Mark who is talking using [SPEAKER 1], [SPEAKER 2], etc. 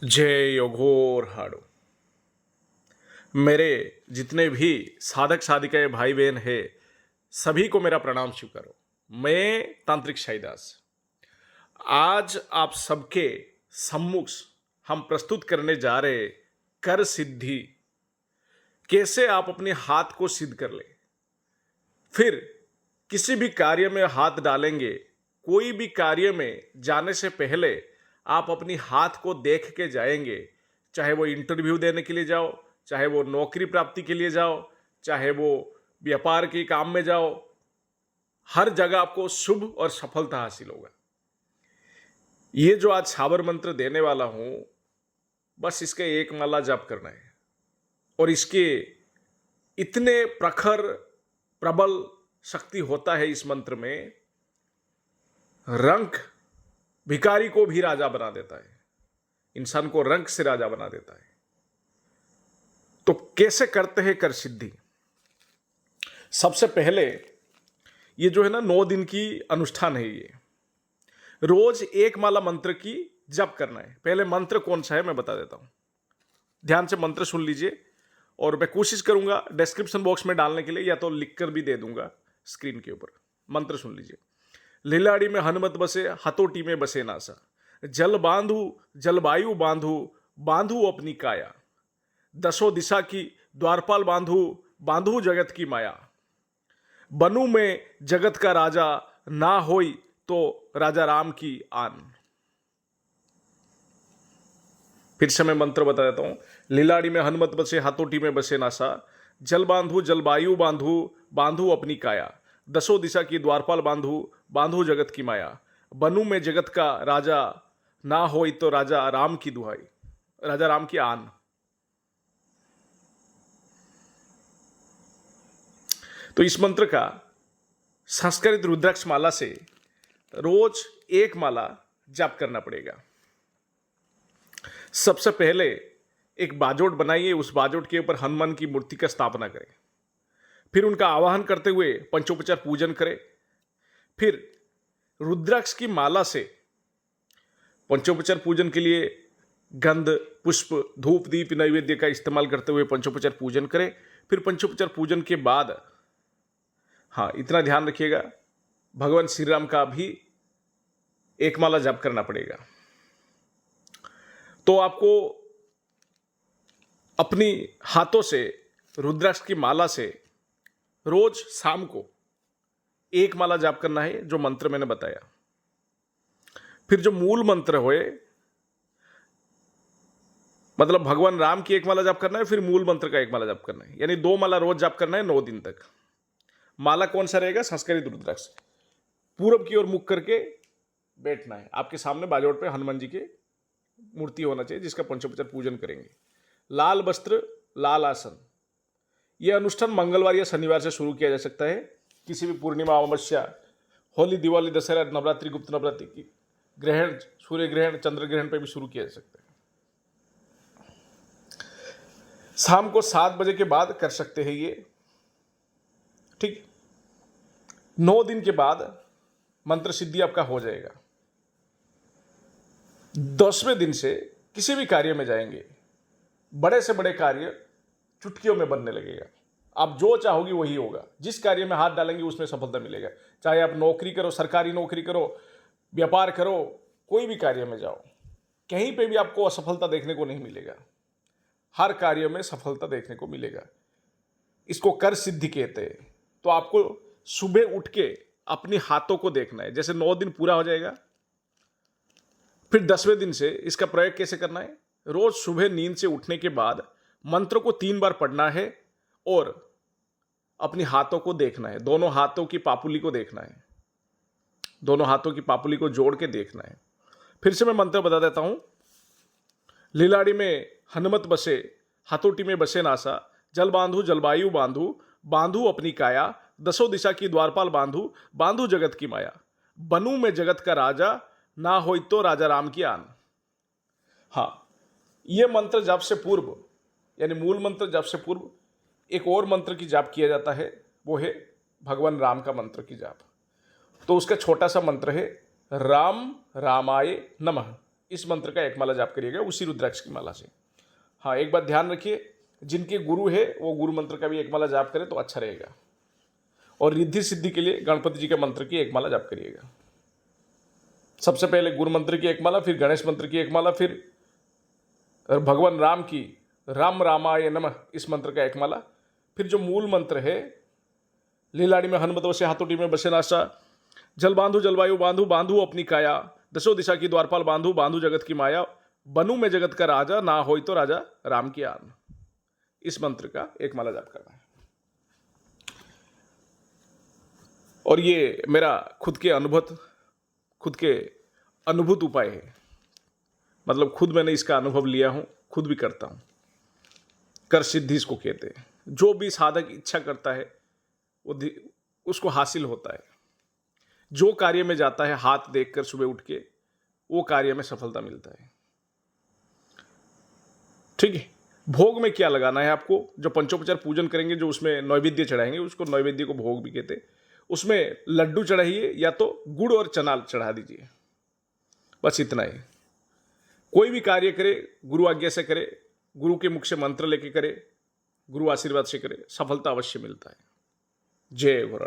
[SPEAKER 1] जय योगोर हाड़ो। मेरे जितने भी साधक साधिकाएं भाई बहन हैं सभी को मेरा प्रणाम स्वीकारो। मैं तांत्रिक शाहीदास आज आप सबके सम्मुख हम प्रस्तुत करने जा रहे कर सिद्धि। कैसे आप अपने हाथ को सिद्ध कर ले, फिर किसी भी कार्य में हाथ डालेंगे, कोई भी कार्य में जाने से पहले आप अपनी हाथ को देख के जाएंगे। चाहे वो इंटरव्यू देने के लिए जाओ, चाहे वो नौकरी प्राप्ति के लिए जाओ, चाहे वो व्यापार के काम में जाओ, हर जगह आपको शुभ और सफलता हासिल होगा। ये जो आज साबर मंत्र देने वाला हूं, बस इसके एक माला जाप करना है और इसके इतने प्रखर प्रबल शक्ति होता है इस मंत्र में, रंक भिखारी को भी राजा बना देता है, इंसान को रंक से राजा बना देता है। तो कैसे करते हैं कर सिद्धि? सबसे पहले ये जो है ना 9 दिन की अनुष्ठान है। ये रोज एक माला मंत्र की जप करना है। पहले मंत्र कौन सा है मैं बता देता हूं, ध्यान से मंत्र सुन लीजिए और मैं कोशिश करूंगा डिस्क्रिप्शन बॉक्स में डालने के लिए, या तो लिखकर भी दे दूंगा स्क्रीन के ऊपर। मंत्र सुन लीजिए। लीलाड़ी में हनुमत बसे, हथोटी में बसे नासा, जल बांधू जलवायु बांधू, बांधू अपनी काया, दसों दिशा की द्वारपाल बांधू, बांधू जगत की माया, बनू में जगत का राजा, ना होई तो राजा राम की आन। फिर से मैं मंत्र बता देता हूं। लीलाड़ी में हनुमत बसे, हथोटी में बसे नासा, जल बांधू जलवायु बांधू, बांधू अपनी काया, दसों दिशा की द्वारपाल बांधू, बांधू जगत की माया, बनू में जगत का राजा, ना होई तो राजा राम की दुहाई, राजा राम की आन। तो इस मंत्र का संस्कृत रुद्राक्ष माला से रोज एक माला जाप करना पड़ेगा। सबसे पहले एक बाजोट बनाइए, उस बाजोट के ऊपर हनुमान की मूर्ति का स्थापना करें। फिर उनका आवाहन करते हुए पंचोपचार पूजन करें। फिर रुद्राक्ष की माला से पंचोपचार पूजन के लिए गंध, पुष्प, धूप, दीप, नैवेद्य का इस्तेमाल करते हुए पंचोपचार पूजन करें। फिर पंचोपचार पूजन के बाद, हाँ इतना ध्यान रखिएगा, भगवान श्री राम का भी एक माला जाप करना पड़ेगा। तो आपको अपनी हाथों से रुद्राक्ष की माला से रोज शाम को एक माला जाप करना है, जो मंत्र मैंने बताया। फिर जो मूल मंत्र होए, मतलब भगवान राम की एक माला जाप करना है, फिर मूल मंत्र का एक माला जाप करना है, यानी 2 माला रोज जाप करना है 9 दिन तक। माला कौन सा रहेगा? संस्कृत रुद्राक्ष। पूरब की ओर मुख करके बैठना है। आपके सामने बाजोट पे हनुमान जी की मूर्ति होना चाहिए, जिसका पंचोपचार पूजन करेंगे। लाल वस्त्र, लाल आसन। यह अनुष्ठान मंगलवार या शनिवार से शुरू किया जा सकता है। किसी भी पूर्णिमा, अमावस्या, होली, दिवाली, दशहरा, नवरात्रि, गुप्त नवरात्रि की ग्रहण, सूर्य ग्रहण, चंद्र ग्रहण पर भी शुरू किया जा सकता है। शाम को 7 बजे के बाद कर सकते हैं ये, ठीक। 9 दिन के बाद मंत्र सिद्धि आपका हो जाएगा। 10वें दिन से किसी भी कार्य में जाएंगे, बड़े से बड़े कार्य चुटकियों में बनने लगेगा। आप जो चाहोगी वही होगा। जिस कार्य में हाथ डालेंगे उसमें सफलता मिलेगा। चाहे आप नौकरी करो, सरकारी नौकरी करो, व्यापार करो, कोई भी कार्य में जाओ, कहीं पे भी आपको असफलता देखने को नहीं मिलेगा। हर कार्य में सफलता देखने को मिलेगा। इसको कर सिद्धि कहते हैं। तो आपको सुबह उठ के अपने हाथों को देखना है। जैसे 9 दिन पूरा हो जाएगा, फिर 10वें दिन से इसका प्रयोग कैसे करना है? रोज सुबह नींद से उठने के बाद मंत्र को 3 बार पढ़ना है और अपने हाथों को देखना है। दोनों हाथों की पापुली को देखना है, दोनों हाथों की पापुली को जोड़ के देखना है। फिर से मैं मंत्र बता देता हूं। लीलाड़ी में हनुमत बसे, हथोटी में बसे नासा, जल बांधू जलवायु बांधू, बांधू अपनी काया, दसों दिशा की द्वारपाल बांधू, बांधू जगत की माया, बनू में जगत का राजा, ना होई तो राजा राम की आन। हाँ, यह मंत्र जाप से पूर्व, यानी मूल मंत्र जाप से पूर्व एक और मंत्र की जाप किया जाता है, वो है भगवान राम का मंत्र की जाप। तो उसका छोटा सा मंत्र है, राम रामाय नमः। इस मंत्र का एक माला जाप करिएगा उसी रुद्राक्ष की माला से। हाँ, एक बात ध्यान रखिए, जिनके गुरु है वो गुरु मंत्र का भी एक माला जाप करें तो अच्छा रहेगा। और रिद्धि सिद्धि के लिए गणपति जी के मंत्र की एक माला जाप करिएगा। सबसे पहले गुरु मंत्र की एक माला, फिर गणेश मंत्र की एक माला, फिर भगवान राम की राम रामाय नमः इस मंत्र का एक माला, फिर जो मूल मंत्र है लीलाड़ी में हनुमत वसे हाथोटी में बसे नाशा, जल बांधु जलवायु बांधु बांधु अपनी काया, दसों दिशा की द्वारपाल बांधु बांधु जगत की माया, बनू में जगत का राजा ना होई तो राजा राम की आन, इस मंत्र का एक माला जाप करना है। और ये मेरा खुद के अनुभूत उपाय है, मतलब खुद मैंने इसका अनुभव लिया हूं, खुद भी करता हूं। कर सिद्धि इसको कहते हैं। जो भी साधक इच्छा करता है वो उसको हासिल होता है। जो कार्य में जाता है हाथ देखकर सुबह उठ के, वो कार्य में सफलता मिलता है। ठीक है। भोग में क्या लगाना है आपको, जो पंचोपचार पूजन करेंगे, जो उसमें नैवेद्य चढ़ाएंगे, उसको नैवेद्य को भोग भी कहते हैं। उसमें लड्डू चढ़ाइए या तो गुड़ और चना चढ़ा दीजिए, बस इतना ही। कोई भी कार्य करे गुरु आज्ञा से करे, गुरु के मुख से मंत्र लेके करे, गुरु आशीर्वाद से करे, सफलता अवश्य मिलता है। जय गुरु।